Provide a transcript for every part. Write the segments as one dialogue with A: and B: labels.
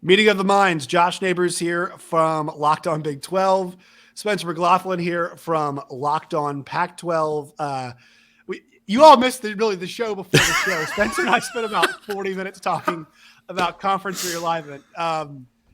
A: Meeting of the minds. Josh Neighbors here from Locked On Big 12. Spencer McLaughlin here from Locked On Pac-12. You all missed the show before the show. Spencer and I spent about 40 minutes talking about conference realignment.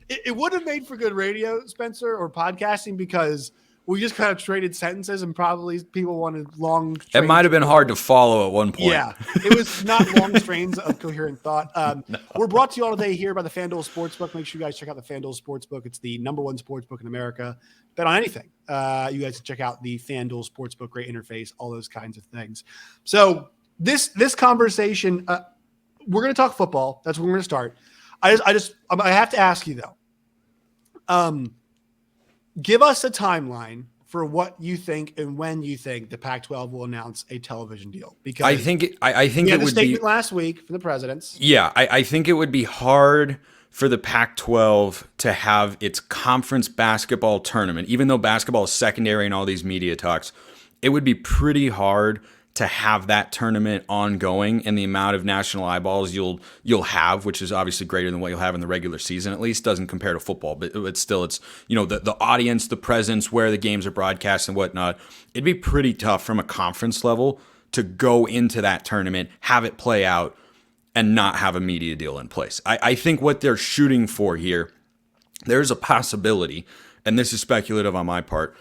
A: It would have made for good radio, Spencer, or podcasting, because we just kind of traded sentences and probably people wanted long.
B: It might have been hard to follow at one point.
A: Yeah, it was not long strains of coherent thought. No. We're brought to you all today here by the FanDuel Sportsbook. Make sure you guys check out the FanDuel Sportsbook. It's the #1 sportsbook in America. Bet on anything. You guys can check out the FanDuel Sportsbook, great interface, all those kinds of things. So this conversation, we're going to talk football. That's where we're going to start. I have to ask you though. Give us a timeline for what you think and when you think the Pac-12 will announce a television deal. Because
B: I think it would be
A: statement last week from the presidents.
B: Yeah, I think it would be hard for the Pac-12 to have its conference basketball tournament, even though basketball is secondary in all these media talks. It would be pretty hard to have that tournament ongoing, and the amount of national eyeballs you'll have, which is obviously greater than what you'll have in the regular season, at least doesn't compare to football, but it's still, it's, the audience, the presence, where the games are broadcast and whatnot. It'd be pretty tough from a conference level to go into that tournament, have it play out, and not have a media deal in place. I think what they're shooting for here, there's a possibility, and this is speculative on my part,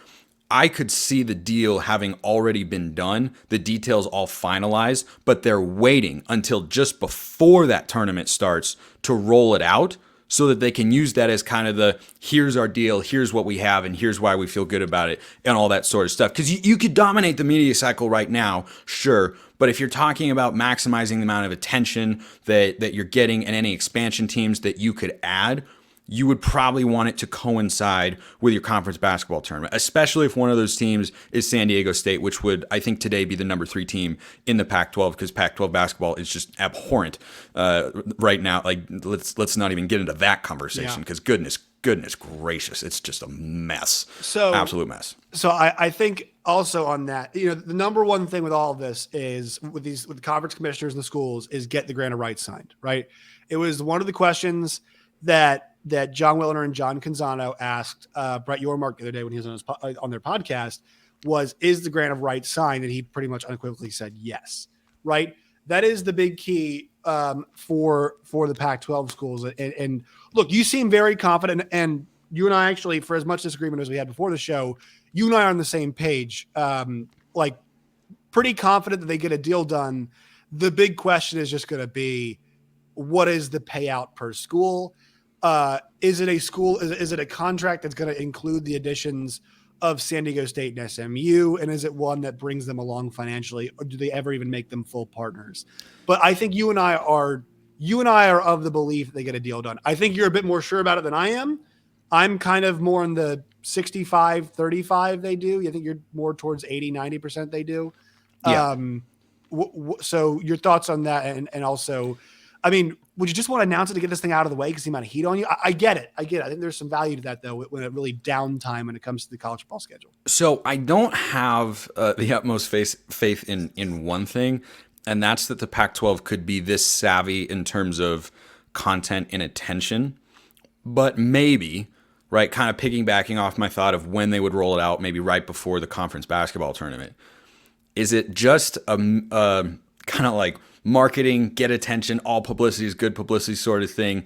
B: I could see the deal having already been done, the details all finalized, but they're waiting until just before that tournament starts to roll it out so that they can use that as kind of the, here's our deal, here's what we have, and here's why we feel good about it, and all that sort of stuff. Because you could dominate the media cycle right now, sure, but if you're talking about maximizing the amount of attention that you're getting and any expansion teams that you could add, you would probably want it to coincide with your conference basketball tournament, especially if one of those teams is San Diego State, which would, I think, today be the #3 team in the Pac-12, because Pac-12 basketball is just abhorrent right now. Like, let's not even get into that conversation, because goodness gracious, it's just a mess. Absolute mess.
A: So I think also on that, the #1 thing with all of this is with the conference commissioners and the schools is get the grant of rights signed, right? It was one of the questions that John Willner and John Canzano asked Brett Yormark the other day when he was on their podcast was, is the grant of rights signed? And he pretty much unequivocally said yes, right? That is the big key for the Pac-12 schools. And look, you seem very confident, and you and I actually, for as much disagreement as we had before the show, you and I are on the same page, like pretty confident that they get a deal done. The big question is just going to be, what is the payout per school? Is it a contract that's going to include the additions of San Diego State and SMU? And is it one that brings them along financially, or do they ever even make them full partners? But I think you and I are of the belief that they get a deal done. I think you're a bit more sure about it than I am. I'm kind of more in the 65-35 they do. I think you're more towards 80-90% they do.
B: Yeah.
A: So your thoughts on that, and also, I mean, would you just want to announce it to get this thing out of the way because the amount of heat on you? I get it. I think there's some value to that, though, when it really downtime when it comes to the college football schedule.
B: So I don't have the utmost faith in one thing, and that's that the Pac-12 could be this savvy in terms of content and attention. But maybe, right, kind of piggybacking off my thought of when they would roll it out, maybe right before the conference basketball tournament. Is it just a kind of like marketing, get attention, all publicity is good publicity sort of thing?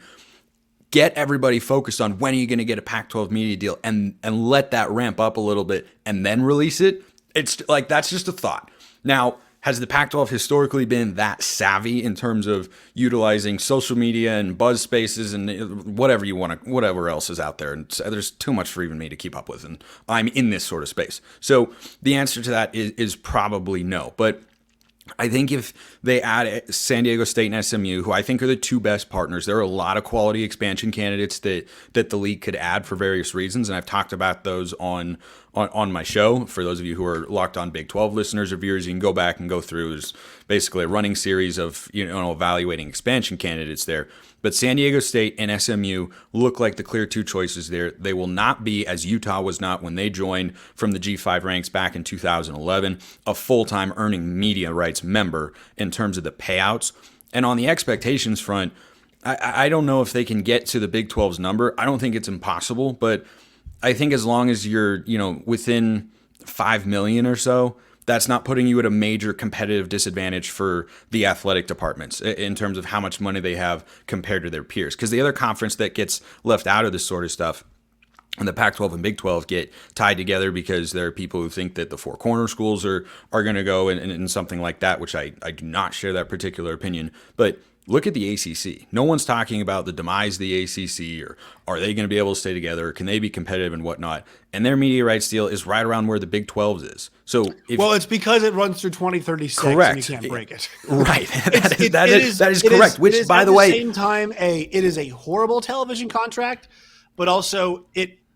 B: Get everybody focused on when are you going to get a Pac-12 media deal, and let that ramp up a little bit and then release it? It's like, that's just a thought. Now, has the Pac-12 historically been that savvy in terms of utilizing social media and buzz spaces and whatever you want to, whatever else is out there? And there's too much for even me to keep up with, and I'm in this sort of space. So the answer to that is probably no. But I think if they add San Diego State and SMU, who I think are the two best partners, there are a lot of quality expansion candidates that the league could add for various reasons, and I've talked about those on my show. For those of you who are Locked On Big 12 listeners or viewers, you can go back and go through. There's basically a running series of evaluating expansion candidates there. But San Diego State and SMU look like the clear two choices there. They will not be, as Utah was not when they joined from the G5 ranks back in 2011, a full-time earning media rights member in terms of the payouts. And on the expectations front, I don't know if they can get to the Big 12's number. I don't think it's impossible, but I think as long as you're, within 5 million or so, that's not putting you at a major competitive disadvantage for the athletic departments in terms of how much money they have compared to their peers. Because the other conference that gets left out of this sort of stuff, and the Pac-12 and Big 12 get tied together because there are people who think that the four corner schools are going to go in something like that, which I do not share that particular opinion. But look at the ACC. No one's talking about the demise of the ACC or are they going to be able to stay together? Or can they be competitive and whatnot? And their media rights deal is right around where the Big 12's is. So
A: it's because it runs through 2036
B: correct.
A: And you can't break it.
B: Right. That is correct. Which, by the way,
A: at the same time, it is a horrible television contract, but also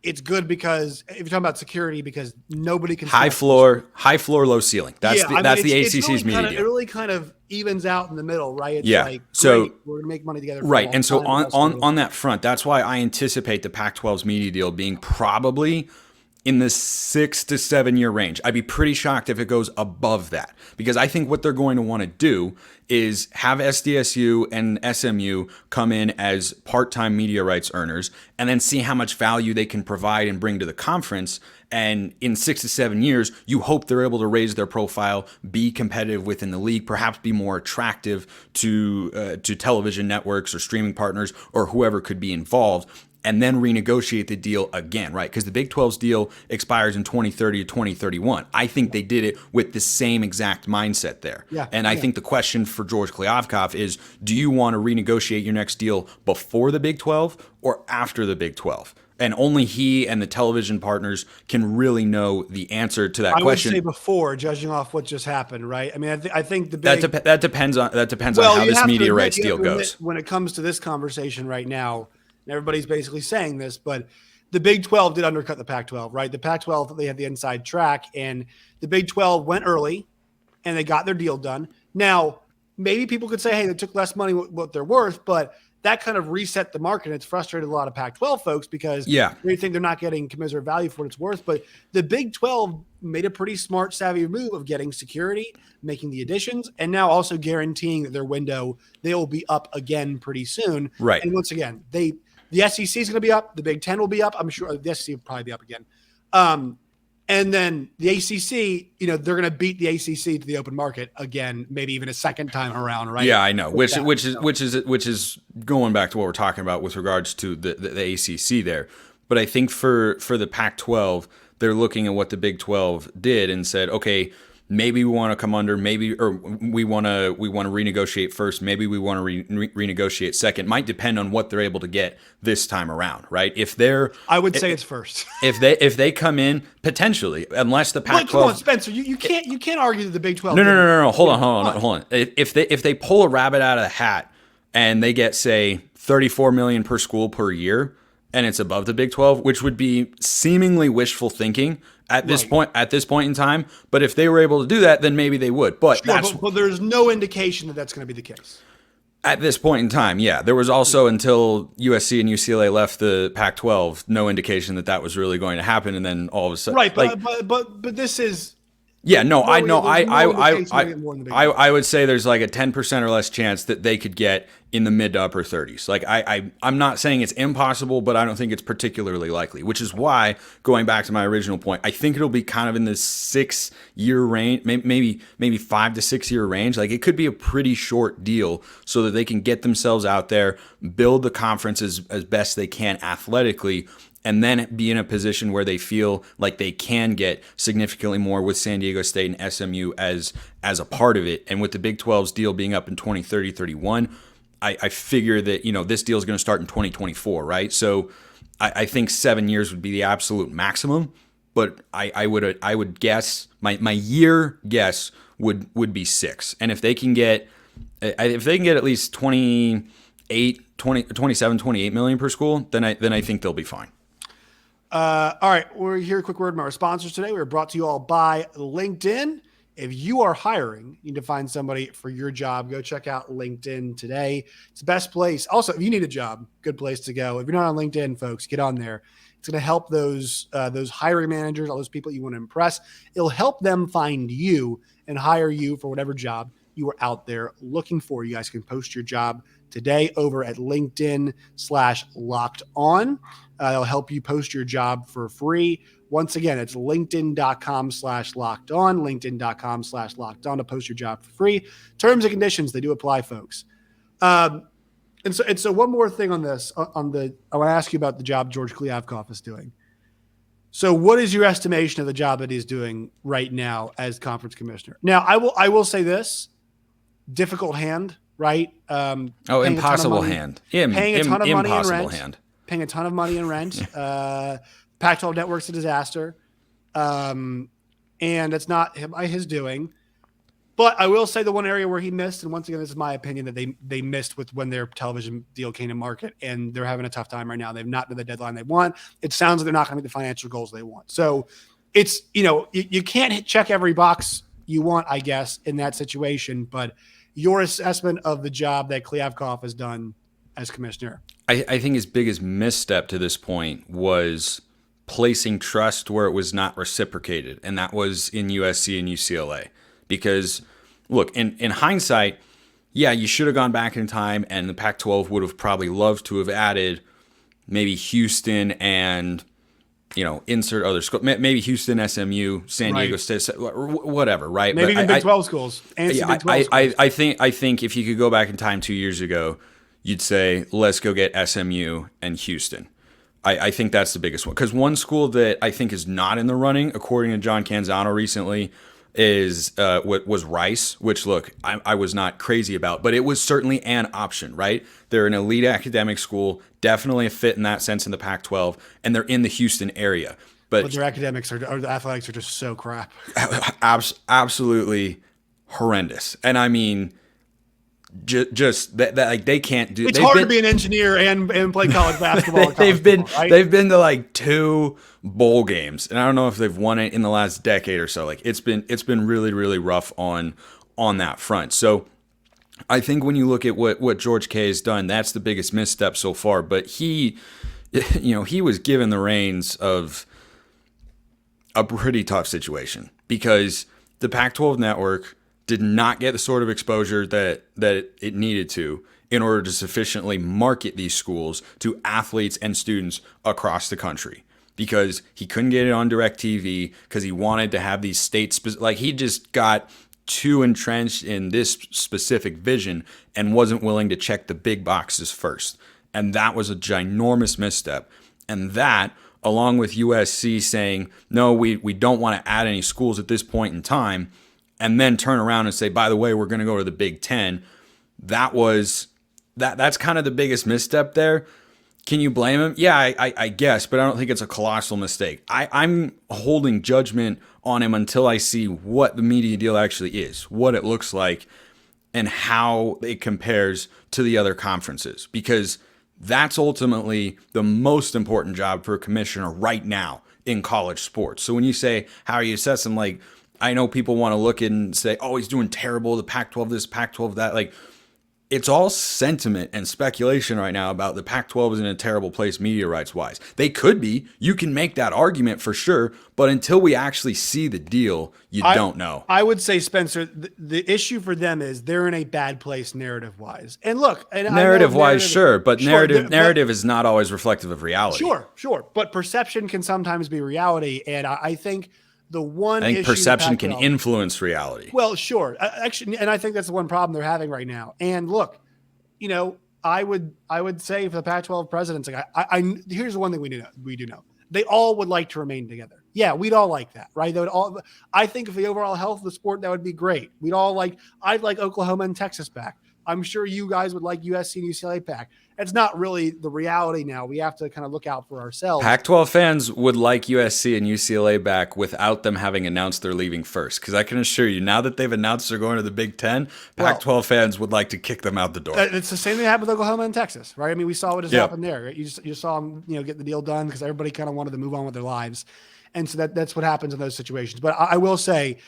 A: it's good because if you're talking about security, because nobody can
B: high floor, low ceiling. That's the ACC's
A: really
B: media deal.
A: It really kind of evens out in the middle, right? It's like,
B: so
A: great, we're gonna make money together.
B: Right, and so on that front, that's why I anticipate the Pac-12's media deal being probably in the 6 to 7 year range. I'd be pretty shocked if it goes above that, because I think what they're going to want to do is have SDSU and SMU come in as part-time media rights earners and then see how much value they can provide and bring to the conference. And in 6 to 7 years, you hope they're able to raise their profile, be competitive within the league, perhaps be more attractive to television networks or streaming partners or whoever could be involved, and then renegotiate the deal again, right? Because the Big 12's deal expires in 2030 to 2031. I think they did it with the same exact mindset there. And I think the question for George Kliavkoff is, do you want to renegotiate your next deal before the Big 12 or after the Big 12? And only he and the television partners can really know the answer to that question.
A: I would say before, judging off what just happened, right? I mean, I think the big
B: that depends on how this media rights deal goes.
A: When it comes to this conversation right now, and everybody's basically saying this, but the Big 12 did undercut the Pac-12, right? The Pac-12, they had the inside track, and the Big 12 went early, and they got their deal done. Now, maybe people could say, hey, they took less money what they're worth, but that kind of reset the market. It's frustrated a lot of Pac-12 folks because they think they're not getting commensurate value for what it's worth. But the Big 12 made a pretty smart, savvy move of getting security, making the additions, and now also guaranteeing that their window, they will be up again pretty soon.
B: Right.
A: And once again, the SEC is going to be up. The Big 10 will be up. I'm sure the SEC will probably be up again. And then the ACC, they're going to beat the ACC to the open market again, maybe even a second time around, right?
B: Yeah, I know. Which is going back to what we're talking about with regards to the ACC there. But I think for the Pac-12, they're looking at what the Big 12 did and said, okay, maybe we want to come under, or we want to renegotiate first. Maybe we want to renegotiate second. Might depend on what they're able to get this time around, right?
A: I would say it's first.
B: If they come in potentially, unless the Pac-12.
A: Come on, Spencer, you can't argue that the Big 12.
B: No. Hold on. If they pull a rabbit out of the hat and they get, say, $34 million per school per year, and it's above the Big 12, which would be seemingly wishful thinking at this point in time. But if they were able to do that, then maybe they would. But
A: but there's no indication that that's going to be the case.
B: At this point in time, yeah. There was also, until USC and UCLA left the Pac-12, no indication that was really going to happen. And then all of a sudden,
A: right? But this is.
B: Yeah, no, I know. I would say there's like a 10% or less chance that they could get in the mid to upper 30s. Like I'm not saying it's impossible, but I don't think it's particularly likely, which is why, going back to my original point, I think it'll be kind of in the 6 year range, maybe 5 to 6 year range. Like it could be a pretty short deal so that they can get themselves out there, build the conference as best they can athletically, and then be in a position where they feel like they can get significantly more with San Diego State and SMU as a part of it. And with the Big 12's deal being up in 2030, 31, I figure that, this deal is going to start in 2024, right? So I think 7 years would be the absolute maximum, but I would guess, my year guess would be 6. And if they can get at least 27, 28 million per school, then I think they'll be fine.
A: All right, we're here. A quick word from our sponsors today. We're brought to you all by LinkedIn. If you are hiring, you need to find somebody for your job, go check out LinkedIn today. It's the best place. Also, if you need a job, good place to go. If you're not on LinkedIn, folks, get on there. It's going to help those hiring managers, all those people you want to impress. It'll help them find you and hire you for whatever job you are out there looking for. You guys can post your job today over at LinkedIn/LockedOn. It'll help you post your job for free. Once again, it's LinkedIn.com/LockedOn, LinkedIn.com/LockedOn to post your job for free. Terms and conditions, they do apply, folks. And so one more thing on this, I want to ask you about the job George Kliavkoff is doing. So what is your estimation of the job that he's doing right now as conference commissioner? Now, I will say this, difficult hand, right?
B: Impossible hand.
A: Paying a ton of money in
B: Impossible
A: rent.
B: hand.
A: Paying a ton of money in rent. Pac-12 Network's a disaster. And it's not his doing. But I will say the one area where he missed, and once again, this is my opinion, that they missed with when their television deal came to market, and they're having a tough time right now. They've not done the deadline they want. It sounds like they're not going to meet the financial goals they want. So it's, you can't check every box you want, I guess, in that situation. But your assessment of the job that Kliavkoff has done as commissioner.
B: I think his biggest misstep to this point was placing trust where it was not reciprocated, and that was in USC and UCLA. Because, look, in hindsight, yeah, you should have gone back in time, and the Pac-12 would have probably loved to have added maybe Houston and, insert other schools, maybe Houston, SMU, San Diego State, whatever, right?
A: Maybe even Big 12 schools.
B: I think if you could go back in time 2 years ago, you'd say, let's go get SMU and Houston. I think that's the biggest one. Because one school that I think is not in the running, according to John Canzano recently, was Rice, which, look, I was not crazy about, but it was certainly an option, right? They're an elite academic school, definitely a fit in that sense in the Pac-12, and they're in the Houston area. But
A: their academics or the athletics are just so crap.
B: Absolutely horrendous. And I mean, just that like they can't do.
A: It's hard to be an engineer and play college basketball.
B: They've been to like 2 bowl games, and I don't know if they've won it in the last decade or so. Like it's been really, really rough on that front. So I think when you look at what George K has done, that's the biggest misstep so far. But he was given the reins of a pretty tough situation because the Pac-12 network did not get the sort of exposure that it needed to in order to sufficiently market these schools to athletes and students across the country, because he couldn't get it on DirecTV because he wanted to have these he just got too entrenched in this specific vision and wasn't willing to check the big boxes first. And that was a ginormous misstep. And that, along with USC saying, no, we don't want to add any schools at this point in time, and then turn around and say, by the way, we're going to go to the Big Ten. That's kind of the biggest misstep there. Can you blame him? Yeah, I guess, but I don't think it's a colossal mistake. I'm holding judgment on him until I see what the media deal actually is, what it looks like, and how it compares to the other conferences, because that's ultimately the most important job for a commissioner right now in college sports. So when you say, how are you assessing, like, I know people want to look and say, oh, he's doing terrible, the Pac-12 this, Pac-12 that. Like, it's all sentiment and speculation right now about the Pac-12 is in a terrible place media rights wise. They could be. You can make that argument for sure, but until we actually see the deal, you don't know.
A: I would say, Spencer, the issue for them is they're in a bad place narrative wise. And look,
B: narrative wise, sure, but narrative is not always reflective of reality.
A: Sure, but perception can sometimes be reality, and I think. I
B: think perception can influence reality.
A: Well, sure. Actually, and I think that's the one problem they're having right now. And look, I would say for the Pac-12 presidents, like here's the one thing we do know. They all would like to remain together. Yeah, we'd all like that, right? They would all. I think for the overall health of the sport, that would be great. I'd like Oklahoma and Texas back. I'm sure you guys would like USC and UCLA back. It's not really the reality now. We have to kind of look out for ourselves.
B: Pac-12 fans would like USC and UCLA back without them having announced they're leaving first. Because I can assure you, now that they've announced they're going to the Big Ten, Pac-12 fans would like to kick them out the door.
A: It's the same thing that happened with Oklahoma and Texas, right? I mean, we saw what has happened there. Right? You saw them, get the deal done because everybody kind of wanted to move on with their lives. And so that's what happens in those situations. But I will say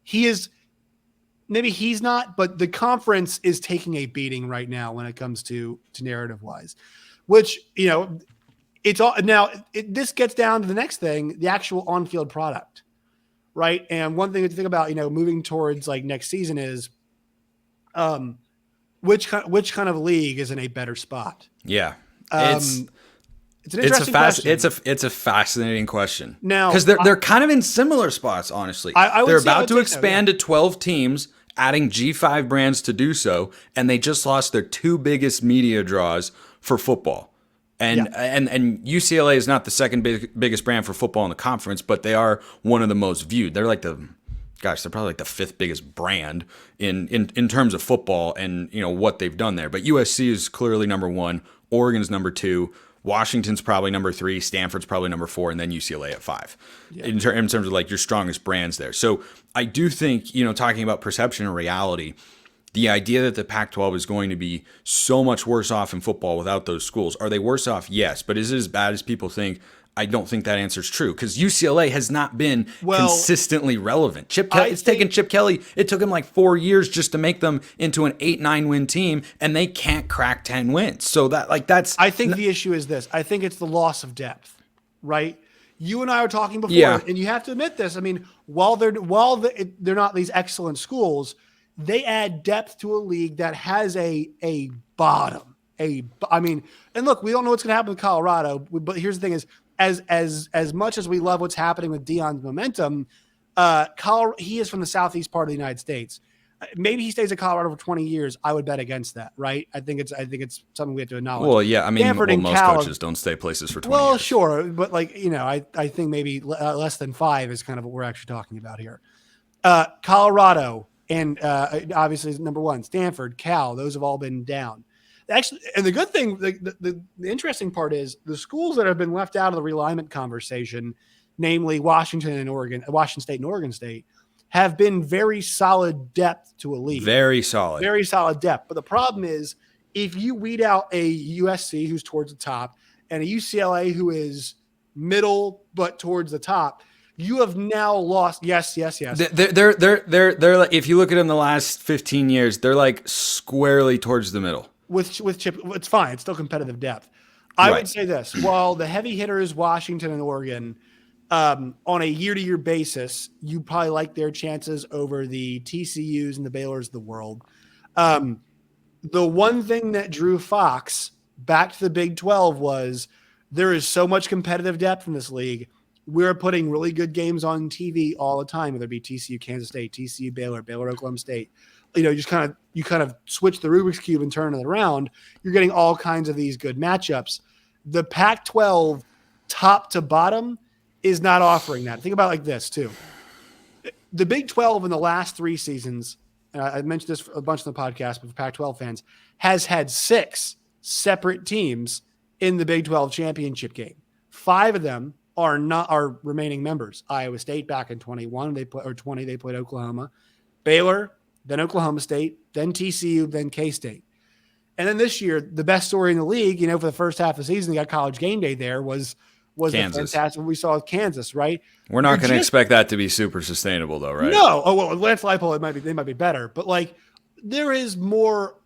A: he is – maybe he's not, but the conference is taking a beating right now when it comes to narrative wise, which, it's all now this gets down to the next thing, the actual on-field product. Right. And one thing to think about, moving towards like next season is, which kind of league is in a better spot?
B: Yeah.
A: It's an interesting question.
B: It's a fascinating question.
A: Now,
B: because they're kind of in similar spots, honestly. They're about to expand to 12 teams, adding G5 brands to do so, and they just lost their two biggest media draws for football. And UCLA is not the second biggest brand for football in the conference, but they are one of the most viewed. They're probably like the fifth biggest brand in terms of football and what they've done there. But USC is clearly number one, Oregon's number two, Washington's probably number three, Stanford's probably number four, and then UCLA at five in terms of like your strongest brands there. So I do think, talking about perception and reality, the idea that the Pac-12 is going to be so much worse off in football without those schools. Are they worse off? Yes. But is it as bad as people think? I don't think that answer is true because UCLA has not been consistently relevant. It's taken Chip Kelly. It took him like 4 years just to make them into an 8-9 win team, and they can't crack 10 wins. So that's.
A: I think the issue is this. I think it's the loss of depth, right? You and I were talking before, and you have to admit this. I mean, while they're not these excellent schools, they add depth to a league that has a bottom. And look, we don't know what's going to happen with Colorado, but here's the thing: is as much as we love what's happening with Deion's momentum, he is from the southeast part of the United States. Maybe he stays at Colorado for 20 years. I would bet against that, right? I think it's something we have to acknowledge.
B: Well, yeah, I mean, most coaches don't stay places for 20 years.
A: Well, sure, but I think maybe less than 5 is kind of what we're actually talking about here. Colorado and obviously number one, Stanford, Cal, those have all been down. Actually, and the good thing, the interesting part is the schools that have been left out of the realignment conversation, namely Washington State and Oregon State, have been very solid depth to a league. Very solid depth. But the problem is, if you weed out a USC who's towards the top and a UCLA who is middle but towards the top, you have now lost. Yes.
B: They're like, if you look at them the last 15 years, they're like squarely towards the middle.
A: With Chip, it's fine. It's still competitive depth. I would say this: while the heavy hitters, Washington and Oregon, on a year-to-year basis, you probably like their chances over the TCUs and the Baylors of the world. The one thing that drew Fox back to the Big 12 was there is so much competitive depth in this league. We're putting really good games on TV all the time, whether it be TCU, Kansas State, TCU, Baylor, Oklahoma State. You kind of switch the Rubik's Cube and turn it around. You're getting all kinds of these good matchups. The Pac-12 top to bottom is not offering that. Think about it like this too. The Big 12 in the last 3 seasons, and I mentioned this a bunch in the podcast, but for Pac-12 fans, has had 6 separate teams in the Big 12 championship game. 5 of them are remaining members. Iowa State back in 21, they played Oklahoma. Baylor, then Oklahoma State, then TCU, then K-State. And then this year, the best story in the league, for the first half of the season, they got College Game Day there, was
B: Kansas.
A: Fantastic what we saw with Kansas, right?
B: We're not going to expect that to be super sustainable, though, right?
A: No. Oh, well, Lance Leipold, they might be better. But, there is more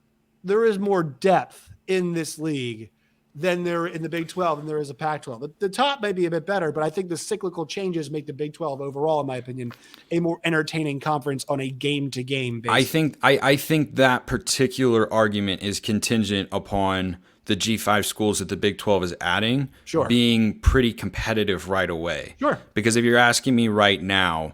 A: depth in this league than there in the Big 12 than there is a Pac-12. The top may be a bit better, but I think the cyclical changes make the Big 12 overall, in my opinion, a more entertaining conference on a game-to-game basis.
B: I think that particular argument is contingent upon the G5 schools that the Big 12 is adding being pretty competitive right away.
A: Sure.
B: Because if you're asking me right now,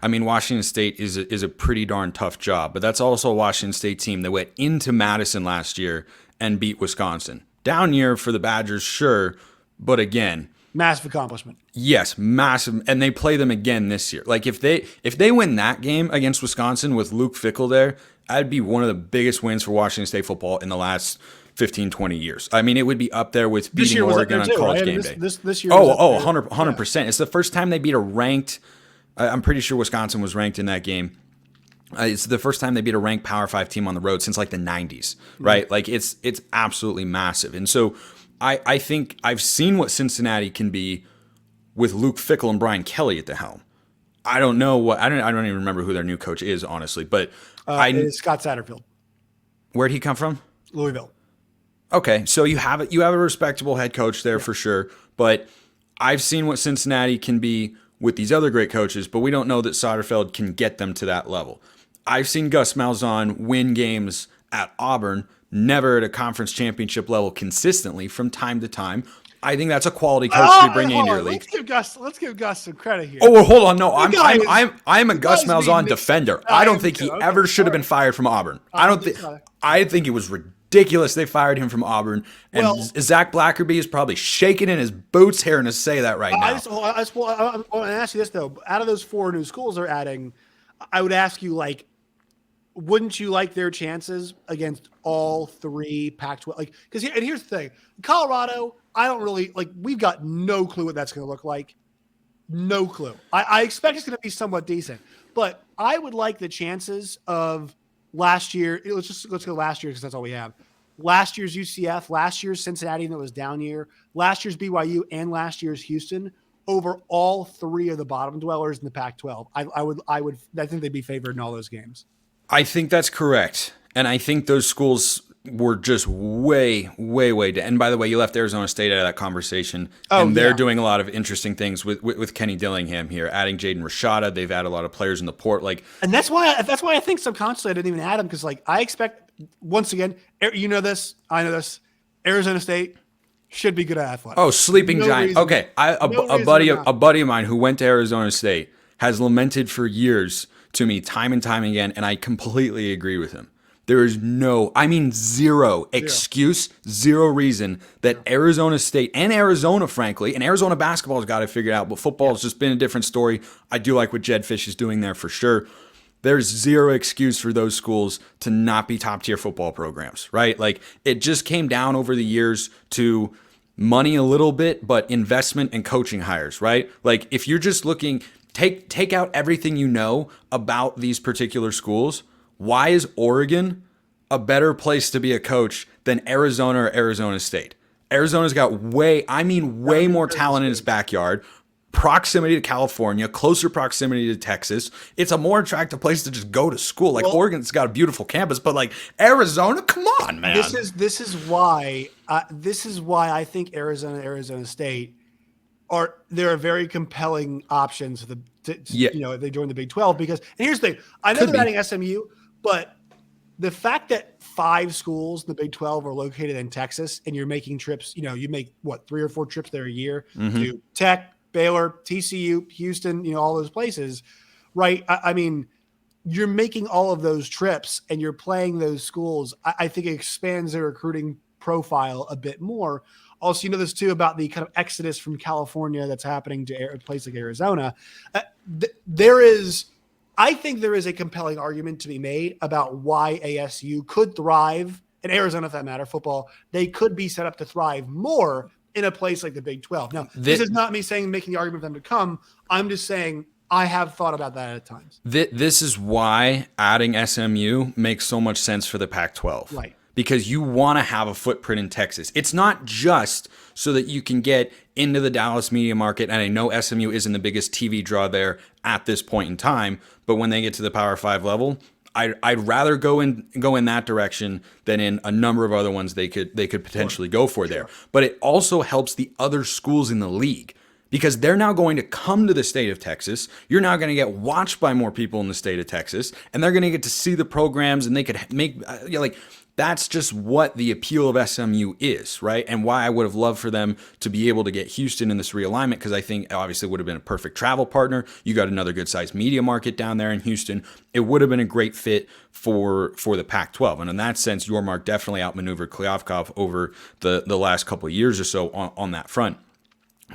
B: I mean, Washington State is a pretty darn tough job, but that's also a Washington State team that went into Madison last year and beat Wisconsin. Down year for the Badgers, sure, but again,
A: massive accomplishment.
B: Yes, massive, and they play them again this year. Like if they win that game against Wisconsin with Luke Fickell there, that'd be one of the biggest wins for Washington State football in the last 15, 20 years. I mean, it would be up there with beating Oregon on College Game Day.
A: This year
B: 100%. It's the first time they beat a ranked. I'm pretty sure Wisconsin was ranked in that game. It's the first time they beat a ranked Power 5 team on the road since like the 90s, right? Like it's absolutely massive. And so I think I've seen what Cincinnati can be with Luke Fickell and Brian Kelly at the helm. I don't know I don't even remember who their new coach is, honestly, but
A: it's Scott Satterfield.
B: Where'd he come from?
A: Louisville.
B: Okay, so you have a respectable head coach there for sure, but I've seen what Cincinnati can be with these other great coaches, but we don't know that Satterfield can get them to that level. I've seen Gus Malzahn win games at Auburn, never at a conference championship level consistently from time to time. I think that's a quality coach to be bringing into your league.
A: Let's give Gus some credit here.
B: Oh, well, hold on. No, I'm a Gus Malzahn defender. I don't think he ever should have been fired from Auburn. I think it was ridiculous they fired him from Auburn. And Zach Blackerby is probably shaking in his boots hearing us say that right now.
A: I want to ask you this, though. Out of those 4 new schools they're adding, I would ask you, like, wouldn't you like their chances against all 3 Pac-12? Like, because here's the thing. Colorado, I don't really, like, we've got no clue what that's going to look like. No clue. I expect it's going to be somewhat decent. But I would like the chances of last year. Let's go last year because that's all we have. Last year's UCF, last year's Cincinnati, and it was down year, last year's BYU, and last year's Houston over all 3 of the bottom dwellers in the Pac-12. I think they'd be favored in all those games.
B: I think that's correct. And I think those schools were just way. And by the way, you left Arizona State out of that conversation. And they're doing a lot of interesting things with Kenny Dillingham here, adding Jaden Rashada. They've added a lot of players in the port.
A: And that's why I think subconsciously I didn't even add him, because I expect, once again, you know this, I know this, Arizona State should be good at athletics.
B: Oh, sleeping giant. Reason. Okay, a buddy of mine who went to Arizona State has lamented for years to me time and time again, and I completely agree with him. There is zero excuse, zero reason that Arizona State and Arizona, frankly, and Arizona basketball has got it figured out, but football has just been a different story. I do like what Jed Fish is doing there for sure. There's zero excuse for those schools to not be top-tier football programs, right? Like, it just came down over the years to money a little bit, but investment and coaching hires, right? Like, if you're just looking, take out everything you know about these particular schools. Why is Oregon a better place to be a coach than Arizona or Arizona State? Arizona's got way more talent in its backyard, proximity to California, closer proximity to Texas. It's a more attractive place to just go to school. Like, Oregon's got a beautiful campus, but like Arizona, come on, man.
A: This is why I think Arizona State they're very compelling options if they join the Big 12, because, and here's the thing, I know they're adding SMU, but the fact that 5 schools in the Big 12 are located in Texas, and you're making trips, you make 3 or 4 trips there a year to Tech, Baylor, TCU, Houston, all those places, right? I mean, you're making all of those trips and you're playing those schools. I think it expands their recruiting profile a bit more. Also, this too about the kind of exodus from California that's happening to a place like Arizona. I think there is a compelling argument to be made about why ASU could thrive, and Arizona, for that matter, football, they could be set up to thrive more in a place like the Big 12. Now, this is not me making the argument for them to come. I'm just saying I have thought about that at times.
B: This is why adding SMU makes so much sense for the Pac-12.
A: Right.
B: Because you want to have a footprint in Texas. It's not just so that you can get into the Dallas media market, and I know SMU isn't the biggest TV draw there at this point in time, but when they get to the Power 5 level, I'd rather go in that direction than in a number of other ones they could potentially go for there. But it also helps the other schools in the league, because they're now going to come to the state of Texas. You're now going to get watched by more people in the state of Texas, and they're going to get to see the programs, and they could make that's just what the appeal of SMU is, right? And why I would have loved for them to be able to get Houston in this realignment, because I think obviously it would have been a perfect travel partner. You got another good-sized media market down there in Houston. It would have been a great fit for the Pac-12. And in that sense, Yormark definitely outmaneuvered Kliavkov over the last couple of years or so on that front.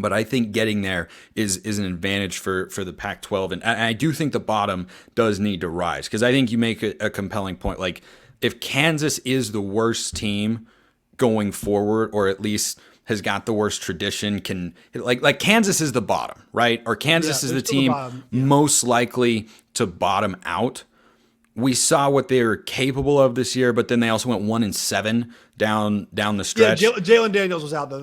B: But I think getting there is an advantage for the Pac-12. And I do think the bottom does need to rise, because I think you make a compelling point. Like, if Kansas is the worst team going forward, or at least has got the worst tradition, like Kansas is the bottom, right? Or Kansas is the team most likely to bottom out. We saw what they were capable of this year, but then they also went 1-7 down the stretch.
A: Yeah, Jalen Daniels was out though.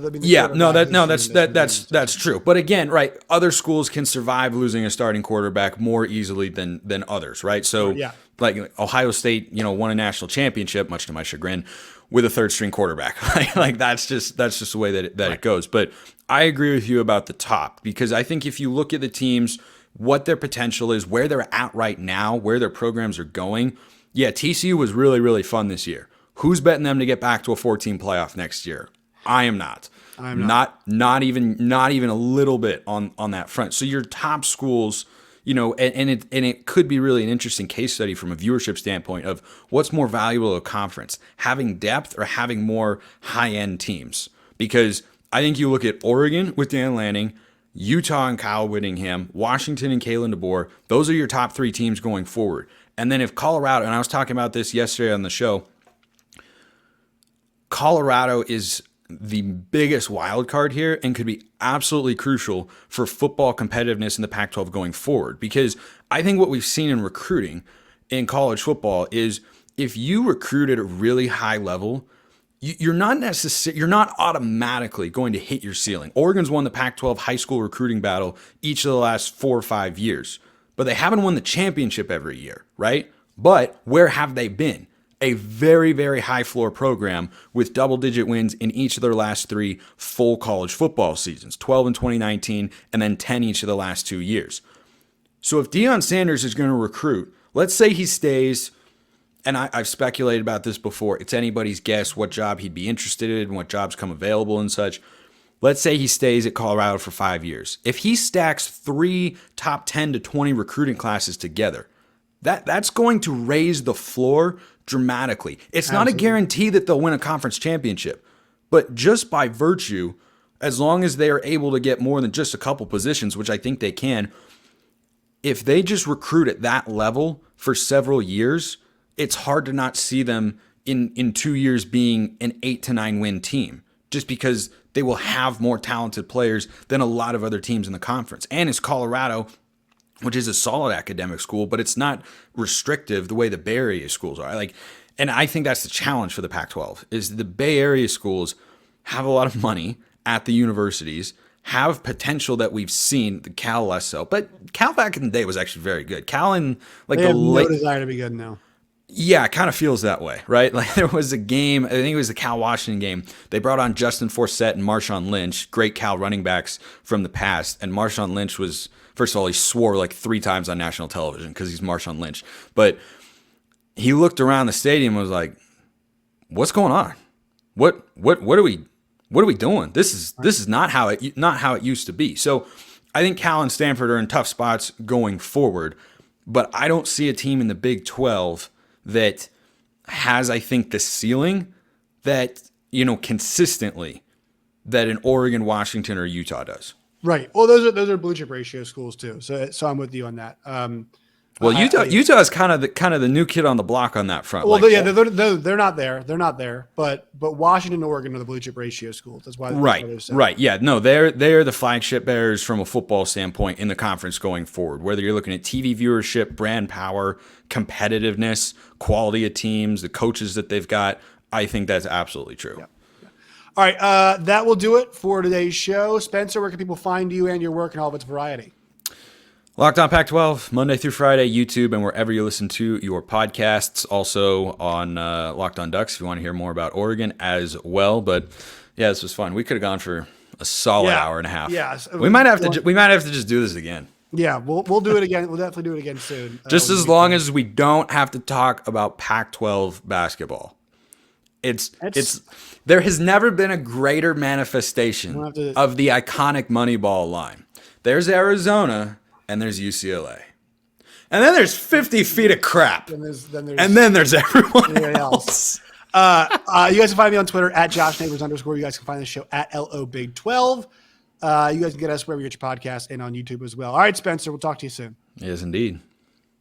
B: That's true. But again, right, other schools can survive losing a starting quarterback more easily than others, right? So like Ohio State, won a national championship, much to my chagrin, with a third string quarterback. like that's just the way that it goes. But I agree with you about the top, because I think if you look at the teams, what their potential is, where they're at right now, where their programs are going, Yeah, TCU was really, really fun this year. Who's betting them to get back to a 14 playoff next year? I am not.
A: I'm not.
B: Not even a little bit on that front. So your top schools, and it could be really an interesting case study from a viewership standpoint of what's more valuable to a conference, having depth or having more high-end teams. Because I think you look at Oregon with Dan Lanning, Utah and Kyle Whittingham, Washington and Kalen DeBoer, those are your top 3 teams going forward. And then if Colorado, and I was talking about this yesterday on the show, Colorado is the biggest wild card here and could be absolutely crucial for football competitiveness in the Pac-12 going forward. Because I think what we've seen in recruiting in college football is if you recruit at a really high level, you're not automatically going to hit your ceiling. Oregon's won the Pac-12 high school recruiting battle each of the last 4 or 5 years, but they haven't won the championship every year, right? But where have they been? A very, very high floor program with double-digit wins in each of their last 3 full college football seasons, 12 in 2019 and then 10 each of the last 2 years. So if Deion Sanders is going to recruit, let's say he stays, and I've speculated about this before, it's anybody's guess what job he'd be interested in, what jobs come available and such. Let's say he stays at Colorado for 5 years. If he stacks 3 top 10 to 20 recruiting classes together, that's going to raise the floor dramatically. It's not a guarantee that they'll win a conference championship, but just by virtue, as long as they are able to get more than just a couple positions, which I think they can, if they just recruit at that level for several years, it's hard to not see them in 2 years being an 8 to 9 win team, just because they will have more talented players than a lot of other teams in the conference. And it's Colorado, which is a solid academic school, but it's not restrictive the way the Bay Area schools are. And I think that's the challenge for the Pac-12 is the Bay Area schools have a lot of money at the universities, have potential that we've seen, the Cal less so. But Cal back in the day was actually very good. Cal in
A: they
B: the
A: have
B: late
A: no desire to be good now.
B: Yeah, it kind of feels that way, right? Like there was a game, I think it was the Cal-Washington game. They brought on Justin Forsett and Marshawn Lynch, great Cal running backs from the past. And Marshawn Lynch was, first of all, he swore like 3 times on national television because he's Marshawn Lynch. But he looked around the stadium and was like, "What's going on? What are we doing? This is not how it used to be." So I think Cal and Stanford are in tough spots going forward, but I don't see a team in the Big 12 that has, I think, the ceiling that, consistently that an Oregon, Washington, or Utah does.
A: Right. Well, those are blue chip ratio schools too. So I'm with you on that.
B: Utah is kind of the new kid on the block on that front.
A: Well, they're not there. They're not there. But Washington and Oregon are the blue chip ratio schools. That's why.
B: Right. Yeah. No, they're the flagship bearers from a football standpoint in the conference going forward. Whether you're looking at TV viewership, brand power, competitiveness, quality of teams, the coaches that they've got, I think that's absolutely true.
A: Yeah. All right. That will do it for today's show. Spencer, where can people find you and your work and all of its variety?
B: Locked On Pac-12, Monday through Friday, YouTube, and wherever you listen to your podcasts. Also on Locked On Ducks if you want to hear more about Oregon as well. But yeah, this was fun. We could have gone for a solid hour and a half.
A: Yeah,
B: we might have to just do this again.
A: Yeah, we'll do it again. We'll definitely do it again soon.
B: Just as long as we don't have to talk about Pac-12 basketball. There has never been a greater manifestation of the iconic Moneyball line. There's Arizona. And there's UCLA. And then there's 50 feet of crap. And then there's everyone else.
A: You guys can find me on Twitter at @JoshNeighbors_. You guys can find the show at LOBig12. You guys can get us wherever you get your podcast and on YouTube as well. All right, Spencer, we'll talk to you soon.
B: Yes, indeed.